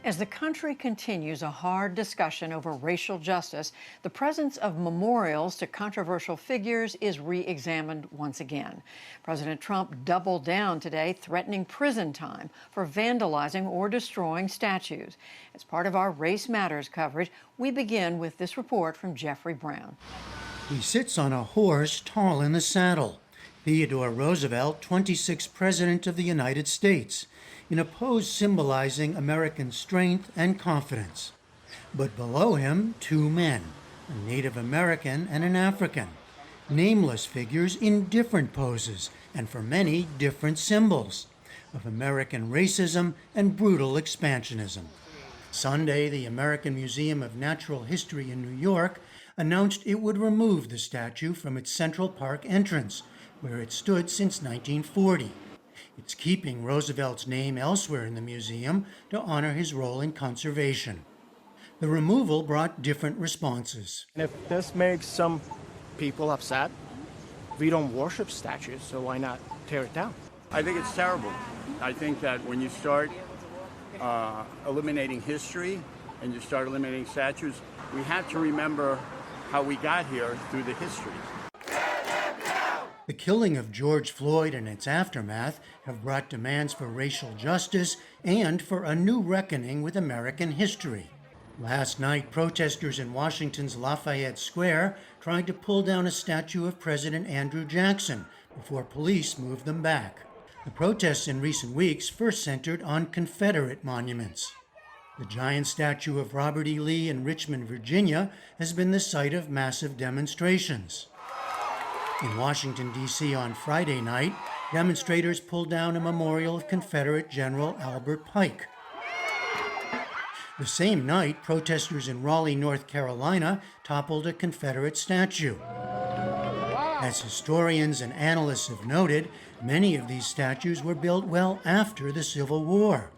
As the country continues a hard discussion over racial justice, the presence of memorials to controversial figures is re-examined once again. President Trump doubled down today, threatening prison time for vandalizing or destroying statues. As part of our Race Matters coverage, we begin with this report from Jeffrey Brown. He sits on a horse tall in the saddle. Theodore Roosevelt, 26th President of the United States, in a pose symbolizing American strength and confidence. But below him, two men, a Native American and an African, nameless figures in different poses and for many different symbols of American racism and brutal expansionism. Sunday, the American Museum of Natural History in New York announced it would remove the statue from its Central Park entrance, where it stood since 1940. It's keeping Roosevelt's name elsewhere in the museum to honor his role in conservation. The removal brought different responses. If this makes some people upset, we don't worship statues, so why not tear it down? I think it's terrible. I think that when you start eliminating history and you start eliminating statues, we have to remember how we got here through the history. The killing of George Floyd and its aftermath have brought demands for racial justice and for a new reckoning with American history. Last night, protesters in Washington's Lafayette Square tried to pull down a statue of President Andrew Jackson before police moved them back. The protests in recent weeks first centered on Confederate monuments. The giant statue of Robert E. Lee in Richmond, Virginia, has been the site of massive demonstrations. In Washington, D.C. on Friday night, demonstrators pulled down a memorial of Confederate General Albert Pike. The same night, protesters in Raleigh, North Carolina, toppled a Confederate statue. As historians and analysts have noted, many of these statues were built well after the Civil War,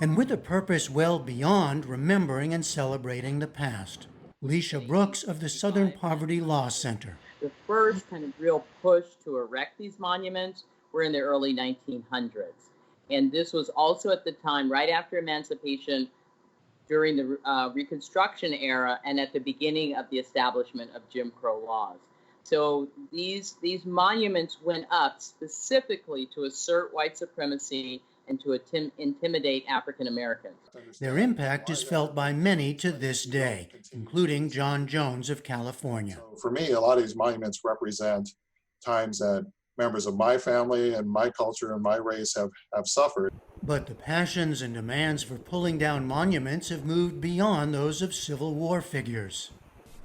and with a purpose well beyond remembering and celebrating the past. Leisha Brooks of the Southern Poverty Law Center. The first kind of real push to erect these monuments were in the early 1900s. And this was also at the time, right after emancipation, during the Reconstruction era, and at the beginning of the establishment of Jim Crow laws. So these monuments went up specifically to assert white supremacy and to intimidate African Americans. Their impact is felt by many to this day, including John Jones of California. For me, a lot of these monuments represent times that members of my family and my culture and my race have suffered. But the passions and demands for pulling down monuments have moved beyond those of Civil War figures.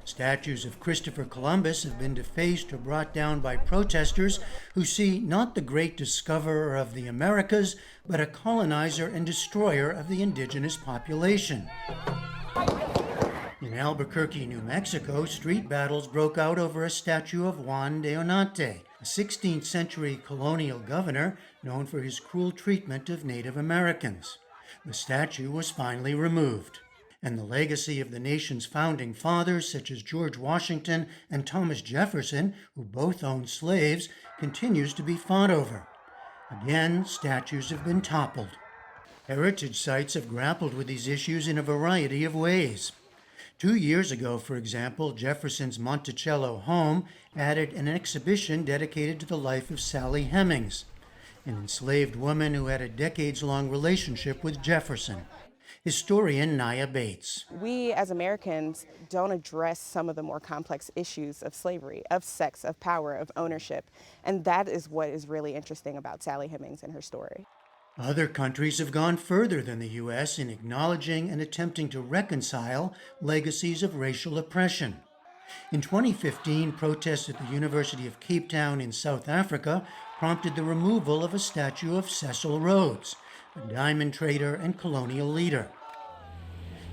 Statues of Christopher Columbus have been defaced or brought down by protesters who see not the great discoverer of the Americas, but a colonizer and destroyer of the indigenous population. In Albuquerque, New Mexico, street battles broke out over a statue of Juan de Onate, a 16th century colonial governor known for his cruel treatment of Native Americans. The statue was finally removed, and the legacy of the nation's founding fathers, such as George Washington and Thomas Jefferson, who both owned slaves, continues to be fought over. Again, statues have been toppled. Heritage sites have grappled with these issues in a variety of ways. 2 years ago, for example, Jefferson's Monticello home added an exhibition dedicated to the life of Sally Hemings, an enslaved woman who had a decades-long relationship with Jefferson. Historian Naya Bates. We as Americans don't address some of the more complex issues of slavery, of sex, of power, of ownership, and that is what is really interesting about Sally Hemings and her story. Other countries have gone further than the U.S. in acknowledging and attempting to reconcile legacies of racial oppression. In 2015, protests at the University of Cape Town in South Africa prompted the removal of a statue of Cecil Rhodes, a diamond trader and colonial leader.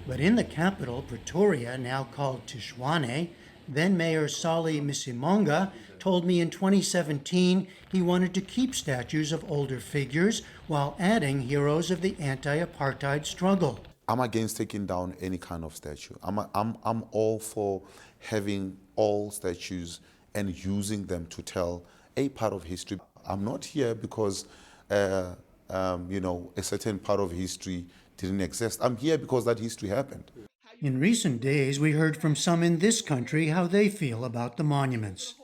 But in the capital, Pretoria, now called Tshwane, then Mayor Solly Misimonga told me in 2017 he wanted to keep statues of older figures while adding heroes of the anti-apartheid struggle. I'm against taking down any kind of statue. I'm all for having all statues and using them to tell a part of history. I'm not here because a certain part of history didn't exist. I'm here because that history happened. In recent days, we heard from some in this country how they feel about the monuments.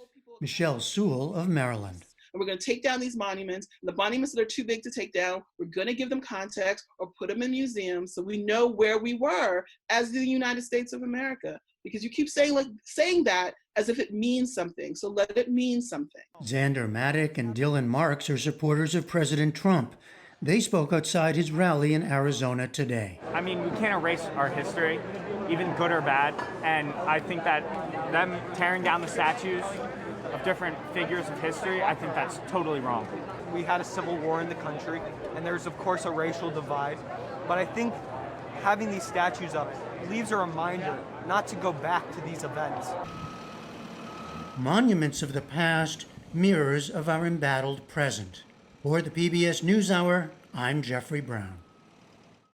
Michelle Sewell of Maryland. And we're going to take down these monuments. The monuments that are too big to take down, we're going to give them context or put them in museums so we know where we were as the United States of America. Because you keep saying that as if it means something. So let it mean something. Xander Maddock and Dylan Marks are supporters of President Trump. They spoke outside his rally in Arizona today. I mean, we can't erase our history, even good or bad. And I think that them tearing down the statues of different figures of history, I think that's totally wrong. We had a civil war in the country, and there's of course a racial divide. But I think having these statues up leaves a reminder not to go back to these events. Monuments of the past, mirrors of our embattled present. For the PBS NewsHour, I'm Jeffrey Brown.